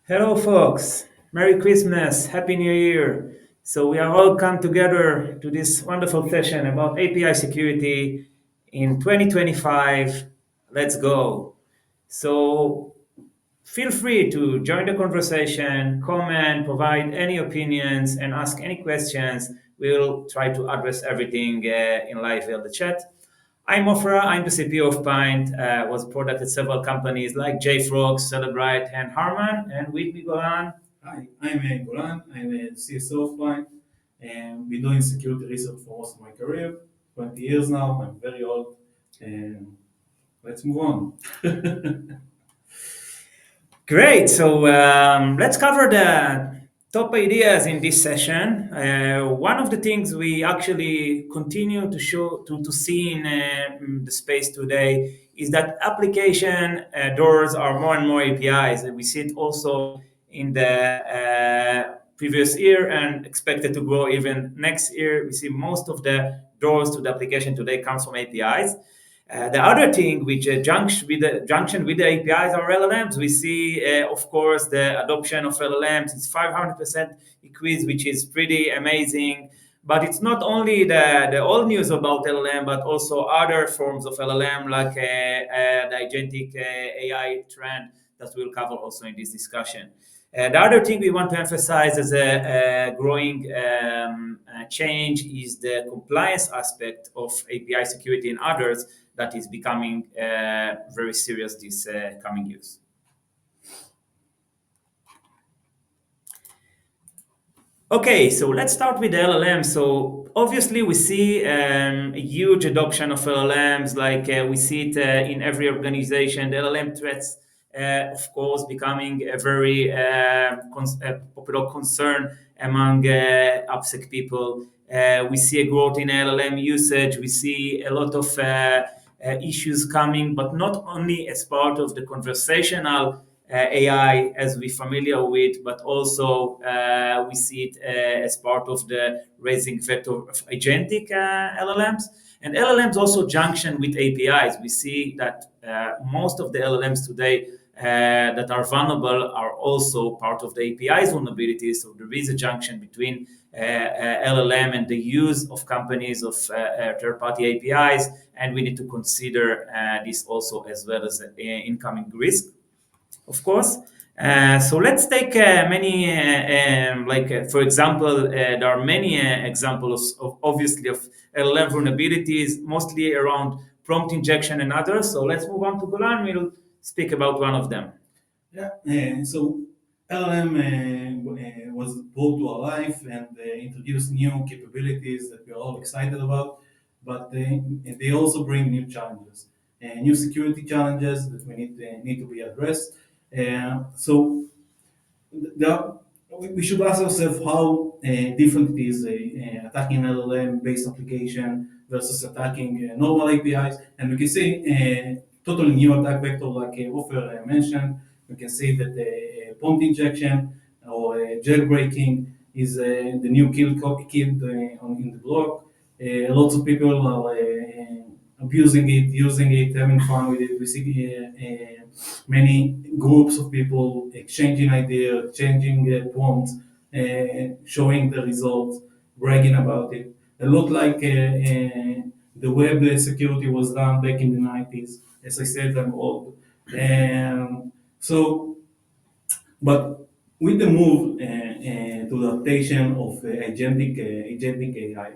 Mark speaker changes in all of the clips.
Speaker 1: Hello, folks. Merry Christmas. Happy New Year. So, we are all come together to this wonderful session about API security in 2025. Let's go. So, feel free to join the conversation, comment, provide any opinions, and ask any questions. We'll try to address everything in live via the chat. I'm Ofer. I'm the CPO of Pynt. Was product at several companies like JFrog, Celebrite, and Harman. And with me, Golan.
Speaker 2: Hi, I'm Golan. I'm a CSO of Pynt, and been doing security research for most of my career, 20 years now. I'm very old, and let's move on.
Speaker 1: Great. So let's cover the top ideas in this session. One of the things we actually continue to show to see in the space today is that application doors are more and more APIs, and we see it also in the previous year and expected to grow even next year. We see most of the doors to the application today comes from APIs. The other thing which junction with the APIs are LLMs. We see, of course, the adoption of LLMs is 500% increase, which is pretty amazing. But it's not only the old news about LLM, but also other forms of LLM, like the agentic AI trend that we'll cover also in this discussion. The other thing we want to emphasize as a growing change is the compliance aspect of API security and others that is becoming very serious this coming years. Okay, so let's start with the LLM. So obviously we see a huge adoption of LLMs, like we see it in every organization. The LLM threats, of course, becoming a very popular concern among AppSec people. We see a growth in LLM usage. We see a lot of issues coming, but not only as part of the conversational AI as we're familiar with, but also we see it as part of the raising vector of agentic LLMs. And LLMs also junction with APIs. We see that most of the LLMs today that are vulnerable are also part of the API's vulnerabilities. So there is a junction between LLM and the use of companies of third-party APIs, and we need to consider this also as well as incoming risk, of course. So let's take many, for example, there are many examples of obviously of LLM vulnerabilities, mostly around prompt injection and others. So let's move on to Golan. We'll speak about one of them.
Speaker 2: Yeah, so LLM was brought to our life and introduced new capabilities that we are all excited about, but they also bring new challenges, new security challenges that we need to be addressed. So there are, we should ask ourselves how different it is attacking an LLM based application versus attacking normal APIs. And we can see totally new attack vector like Ofer mentioned. We can see that prompt injection or jailbreaking is the new kid in the block. Lots of people are abusing it, using it, having fun with it. We see many groups of people exchanging ideas, changing prompts, showing the results, bragging about it. A lot like the web security was done back in the 90s. As I said, I'm old. So, but with the move to the adaptation of agentic AI,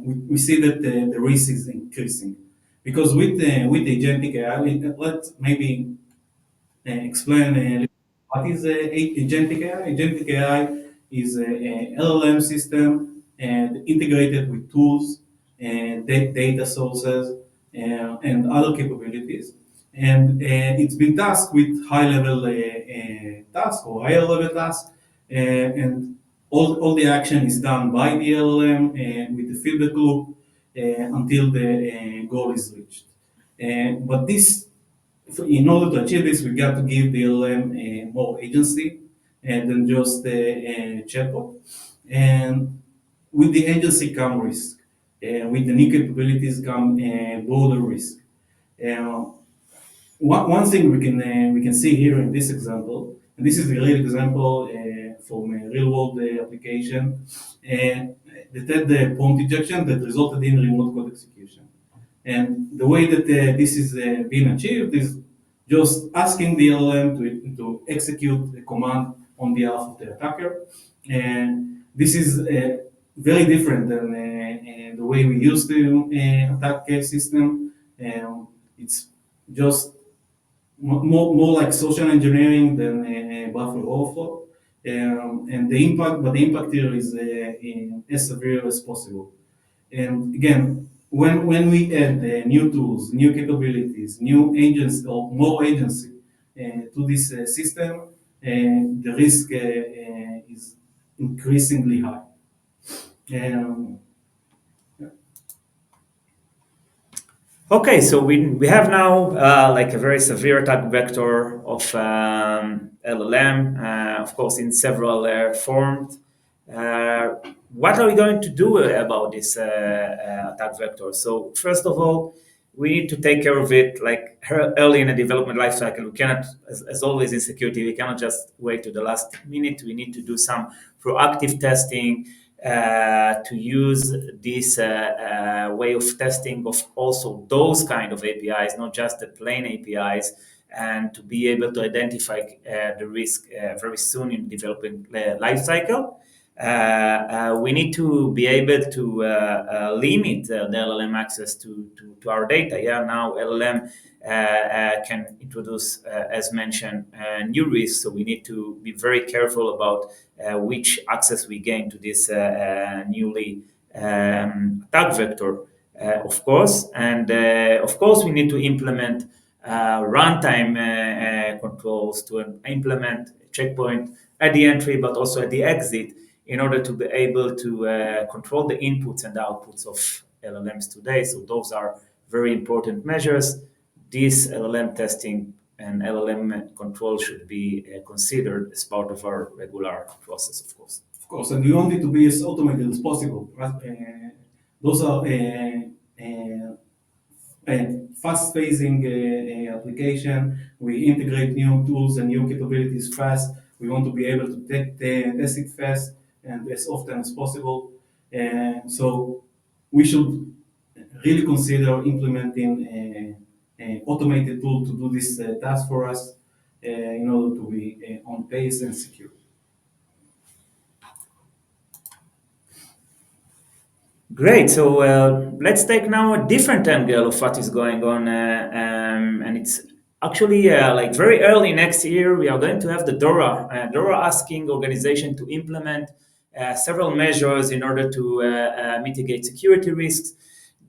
Speaker 2: we see that the risk is increasing because with agentic AI, let's maybe explain what is agentic AI. Agentic AI is a LLM system and integrated with tools and data sources and other capabilities. And it's been tasked with high-level tasks or higher-level tasks, and all the action is done by the LLM with the feedback loop until the goal is reached. But this in order to achieve this, we got to give the LLM more agency than just a chatbot. And with the agency come risk. With the new capabilities come broader risk. Uh, one thing we can see here in this example And this is a real example from a real-world application that had the prompt injection that resulted in remote code execution. And the way that this is being achieved is just asking the LLM to execute a command on behalf of the attacker. And this is very different than the way we used to attack a system. It's just more like social engineering than buffer overflow. And the impact, but the impact here is as severe as possible. And again, when we add new tools, new capabilities, new agents, or more agency to this system, the risk is increasingly high. Um,
Speaker 1: Okay, so we have now like a very severe attack vector of LLM, of course, in several forms. Uh, what are we going to do about this attack vector? So first of all, we need to take care of it like early in the development lifecycle. We cannot, as always in security, we cannot just wait to the last minute. We need to do some proactive testing to use this way of testing of also those kind of APIs, not just the plain APIs, and to be able to identify the risk very soon in developing lifecycle. We need to be able to limit the LLM access to our data. Yeah, now LLM can introduce, as mentioned, new risks. So we need to be very careful about which access we gain to this newly attack vector, of course. And of course, we need to implement runtime controls to implement checkpoint at the entry, but also at the exit, in order to be able to control the inputs and the outputs of LLMs today. So those are very important measures. This LLM testing and LLM control should be considered as part of our regular process, of course.
Speaker 2: of course, and we want it to be as automated as possible. Right? Those are fast phasing application. We integrate new tools and new capabilities fast. We want to be able to test it fast and as often as possible. So we should really consider implementing an automated tool to do this task for us in order to be on pace and secure.
Speaker 1: Great. So let's take now a different angle of what is going on, and it's actually like very early next year. We are going to have the DORA. DORA asking organization to implement several measures in order to mitigate security risks.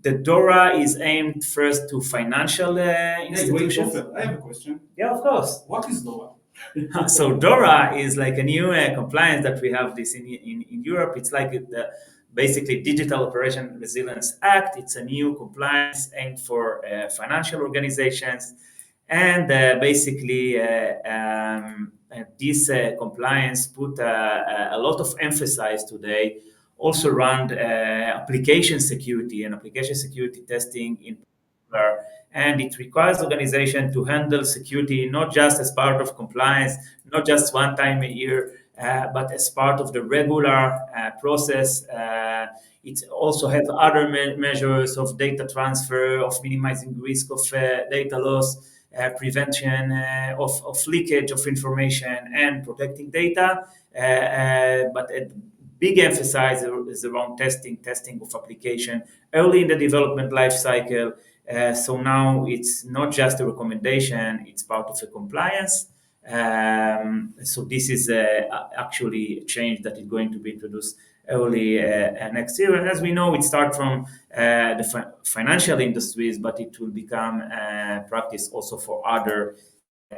Speaker 1: The DORA is aimed first to financial
Speaker 2: Hey, wait,
Speaker 1: institutions.
Speaker 2: Ofer, I have a question.
Speaker 1: Yeah, of course.
Speaker 2: What is DORA?
Speaker 1: So DORA is like a new compliance that we have this in Europe. It's like basically Digital Operation Resilience Act. It's a new compliance aimed for financial organizations, and basically this compliance put a lot of emphasis today. Also run application security and application security testing in particular, and it requires organization to handle security not just as part of compliance, not just one time a year, but as part of the regular process. It also has other measures of data transfer, of minimizing risk of data loss, prevention of leakage of information, and protecting data. But a big emphasis is around testing of application early in the development life cycle. So now it's not just a recommendation; it's part of a compliance. So this is actually a change that is going to be introduced early next year. And as we know, it starts from the financial industries, but it will become practice also for other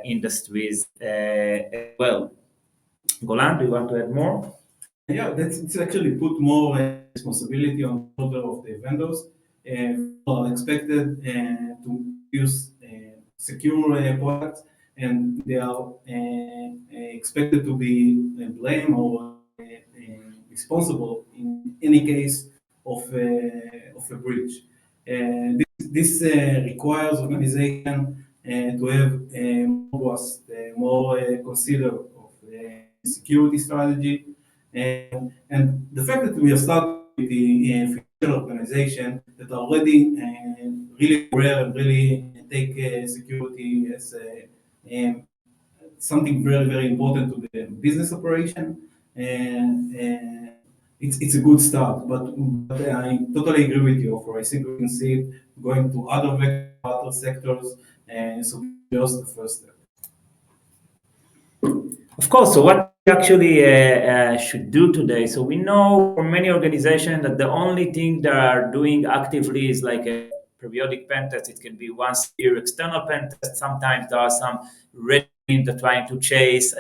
Speaker 1: industries as well. Golan, do you want to add more?
Speaker 2: Yeah, it's actually put more responsibility on the shoulder of the vendors. Are expected to use secure products, and they are expected to be blamed or responsible in any case of a breach. This requires organization to have more robust, more considered security strategy. And the fact that we are starting with the financial organization that are already really aware and really take security as something very, very important to the business operation. And it's a good start. But I totally agree with you, for I think we can see it going to other vectors, other sectors, and so just the first step.
Speaker 1: Of course. So what we actually should do today? So we know for many organizations that the only thing they are doing actively is like a periodic pen test. It can be once a year external pen test. Sometimes there are some red teams that are trying to chase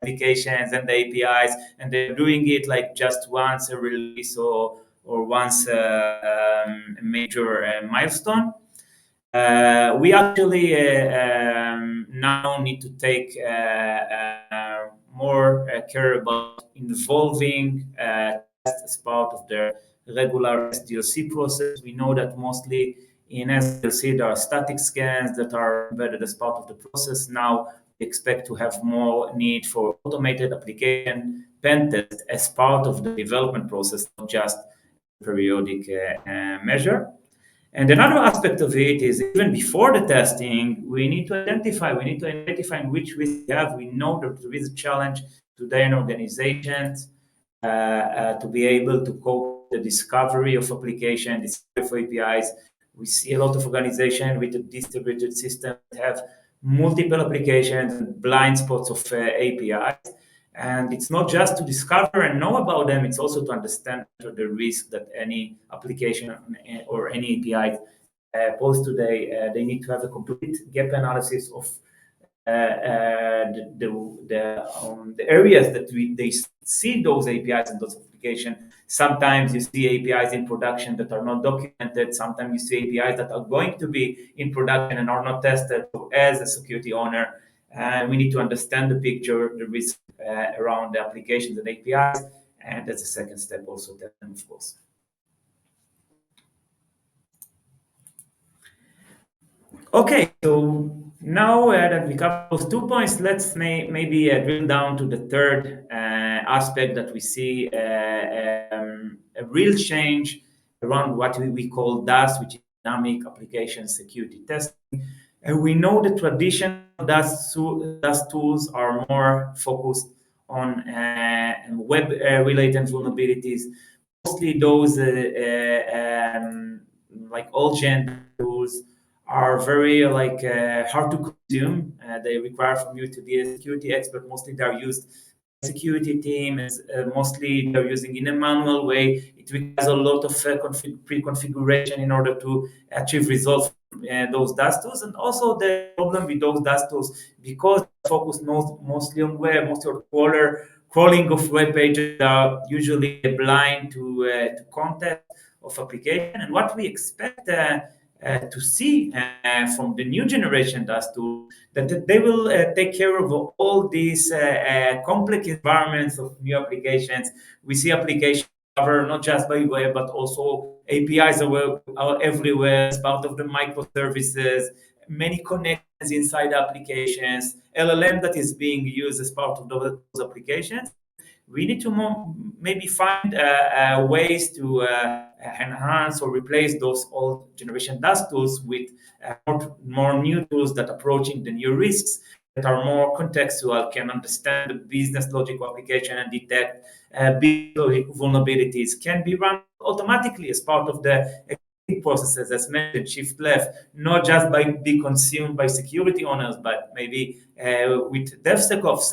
Speaker 1: applications and the APIs, and they're doing it like just once a release or once a major milestone. We actually now need to take more care about involving tests as part of the regular SDLC process. We know that mostly in SDLC there are static scans that are embedded as part of the process. Now we expect to have more need for automated application pen test as part of the development process, not just periodic measure. And another aspect of it is even before the testing, we need to identify which risk we have. We know that there is a challenge today in organizations to be able to cope with the discovery of application, discovery of APIs. We see a lot of organizations with a distributed system that have multiple applications and blind spots of APIs. And it's not just to discover and know about them, it's also to understand the risk that any application or any API pose today. They need to have a complete gap analysis of the areas that they see those APIs and those applications. Sometimes you see APIs in production that are not documented. Sometimes you see APIs that are going to be in production and are not tested. So as a security owner, we need to understand the picture, the risk around the applications and APIs, and that's the second step also, then, of course. Okay, so now that we covered those 2 points, let's maybe drill down to the third aspect that we see a real change around what we call DAS, which is Dynamic Application Security Testing. And we know the traditional DAS tools are more focused on web-related vulnerabilities, mostly those like old gen tools are very hard to consume. They require from you to be a security expert. Mostly they're used by security teams. Mostly they're using in a manual way. It requires a lot of pre-configuration in order to achieve results from those DAS tools. And also the problem with those DAS tools, because they focus mostly on web, mostly on crawling of web pages, are usually blind to content of application. And what we expect to see from the new generation DAS tool, that they will take care of all these complex environments of new applications. We see applications covered not just by web, but also APIs are everywhere as part of the microservices, many connections inside applications, LLM that is being used as part of those applications. We need to maybe find ways to enhance or replace those old generation DAS tools with more new tools that are approaching the new risks, that are more contextual, can understand the business logic of application and detect business vulnerabilities, can be run automatically as part of the processes, as mentioned, shift left, not just by be consumed by security owners, but maybe with DevSecOps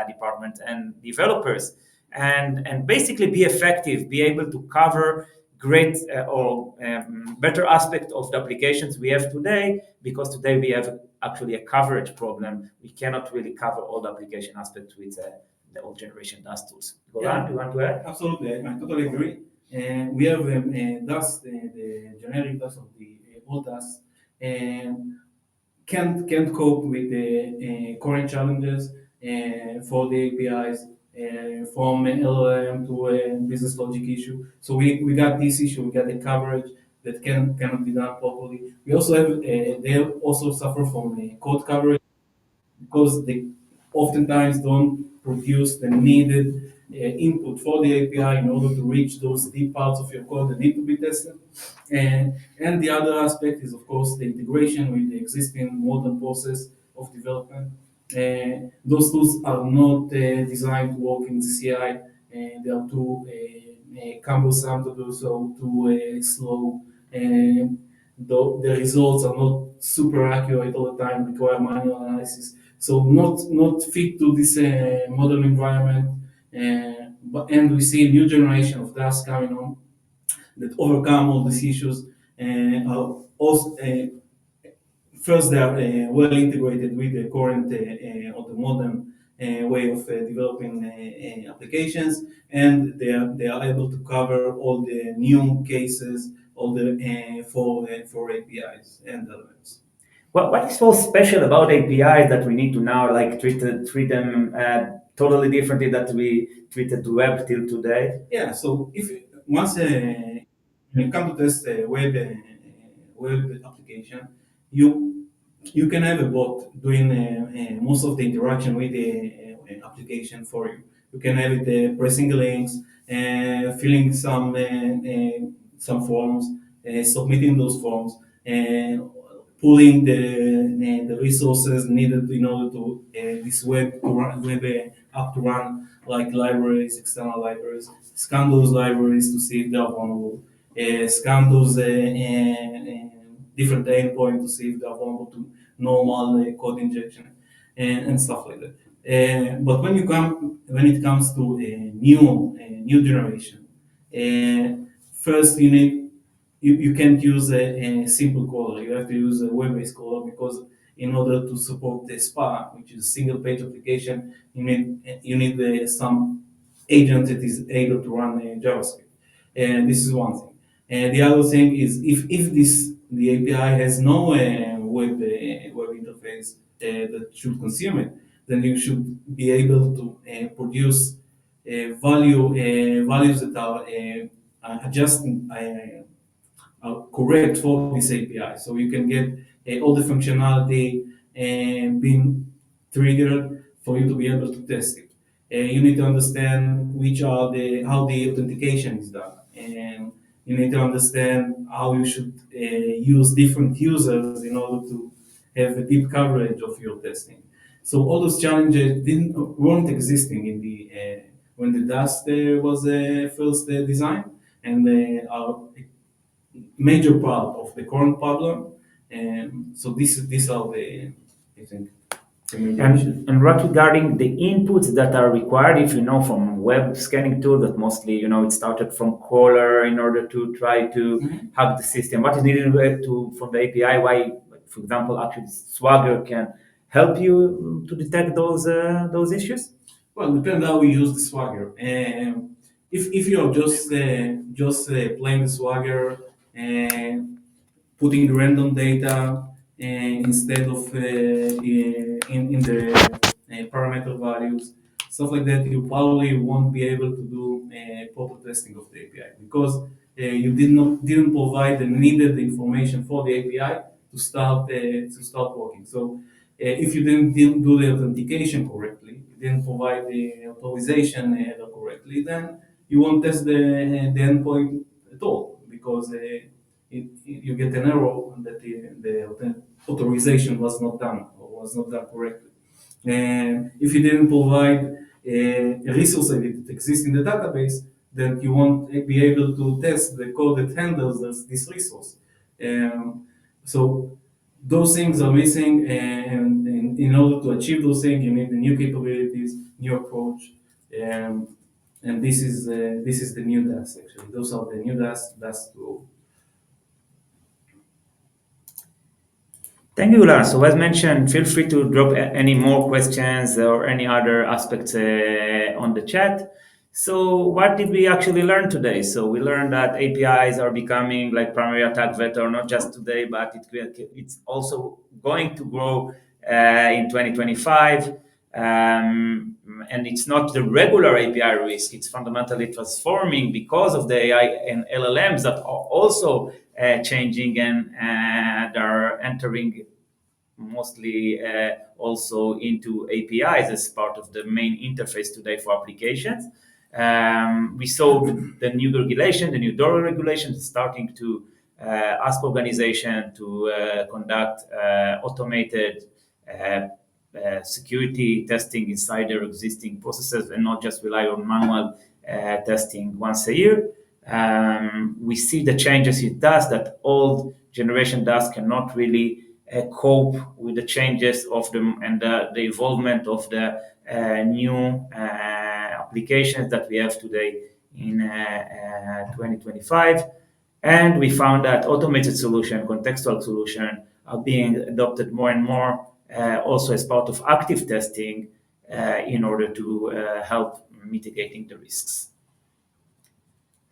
Speaker 1: department and developers, and basically be effective, be able to cover great or better aspect of the applications we have today, because today we have actually a coverage problem. We cannot really cover all the application aspects with the old generation DAS tools. Golan, do you want to add?
Speaker 2: Absolutely, I totally agree. We have DAS, the generic DAS of the old DAS, and can't cope with the current challenges for the APIs, from LLM to a business logic issue. So we got this issue, we got the coverage that cannot be done properly. We also have they also suffer from code coverage, because they oftentimes don't produce the needed input for the API in order to reach those deep parts of your code that need to be tested. And the other aspect is, of course, the integration with the existing modern process of development. Those tools are not designed to work in the CI. They are too cumbersome to do so, too slow. The results are not super accurate all the time, require manual analysis. So not fit to this modern environment. And we see a new generation of DAS coming on that overcome all these issues and are also first they are well integrated with the current or the modern way of developing applications, and they are able to cover all the new cases, all the for APIs and elements.
Speaker 1: What is so special about APIs that we need to now like treat them totally differently that we treated the web till today?
Speaker 2: Yeah, so if once when you come to test a web application, you you can have a bot doing most of the interaction with the application for you. You can have it pressing links, filling some forms, submitting those forms, and pulling the resources needed in order to this web app to run, like libraries, external libraries, scan those libraries to see if they are vulnerable, scan those different endpoints to see if they are vulnerable to normal code injection and stuff like that. But when it comes to a new generation, first you can't use a simple crawler. You have to use a web-based crawler because in order to support the SPA, which is a single page application, you need some agent that is able to run JavaScript. And this is one thing. And the other thing is if the API has no web interface that should consume it, then you should be able to produce values that are adjusting correct for this API. So you can get all the functionality being triggered for you to be able to test it. You need to understand which are the how the authentication is done, and you need to understand how you should use different users in order to have a deep coverage of your testing. So all those challenges weren't existing in the when the Dust was first designed, and are major part of the current problem. And so these are the, I think, the major issues.
Speaker 1: And what regarding the inputs that are required, if you know from web scanning tool that mostly it started from crawler in order to try to hack the system. What is needed from the API? Why, for example, actually Swagger can help you to detect those issues?
Speaker 2: Well, depends how we use the Swagger. If you're just playing the Swagger and putting random data instead of in the parameter values, stuff like that, you probably won't be able to do proper testing of the API because you didn't provide the needed information for the API to start working. So if you didn't do the authentication correctly, you didn't provide the authorization correctly, then you won't test the endpoint at all because you get an error that the authorization was not done or was not done correctly. And if you didn't provide a resource ID that exists in the database, then you won't be able to test the code that handles this resource. So those things are missing, and in order to achieve those things, you need the new capabilities, new approach, um, and this is the new DAS actually. Those are the new DAS to
Speaker 1: Thank you, Golan. So as mentioned, feel free to drop any more questions or any other aspects on the chat. So what did we actually learn today? So we learned that APIs are becoming like primary attack vector, not just today, but it's also going to grow in 2025. And it's not the regular API risk. It's fundamentally transforming because of the AI and LLMs that are also changing and are entering mostly also into APIs as part of the main interface today for applications. We saw the new regulation, the new DORA regulation, starting to ask organizations to conduct automated security testing inside their existing processes and not just rely on manual testing once a year. We see the changes it does that old generation does cannot really cope with the changes of them and the involvement of the new applications that we have today in 2025. And we found that automated solution, contextual solution are being adopted more and more, also as part of active testing in order to help mitigating the risks.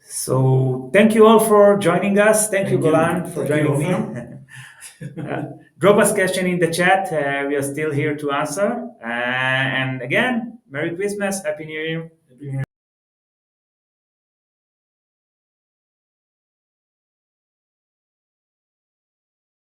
Speaker 1: So thank you all for joining us. Thank you, Golan, for
Speaker 2: Thank you,
Speaker 1: joining me. Drop us question in the chat. We are still here to answer. And again, Merry Christmas, Happy New Year.